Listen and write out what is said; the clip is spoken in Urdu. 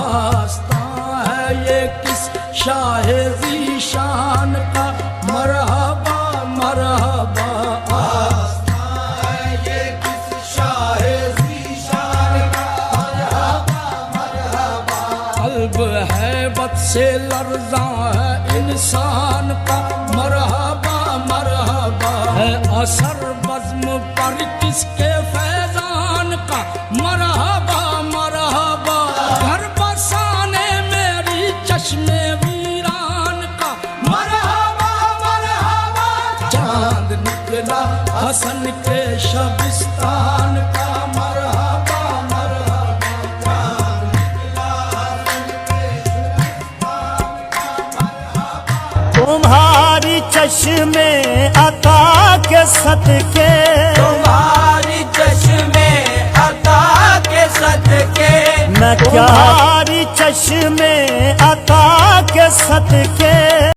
آستاں ہے یہ کس شاہ ذیشان کا مرحبا مرحبا آستاں ہے یہ کس شاہ ذیشان کا مرحبا مرحبا قلب ہیبت سے لرزاں ہے انسان کا مرحبا مرحبا ہے اثر بزم پر کس کے فیضان کا مرحبا مرحبا گھر بسانے میری چشم ویران کا مرحبا مرحبا چاند نکلا حسن کے شبستان کا مرحبا مرحبا چاند نکلا حسن کے شبستان کا مرحبا تمہاری چشم عطا کے صدقے تمہاری چشم عطا کے صدقے میں کیا تمہاری چشم عطا کے صدقے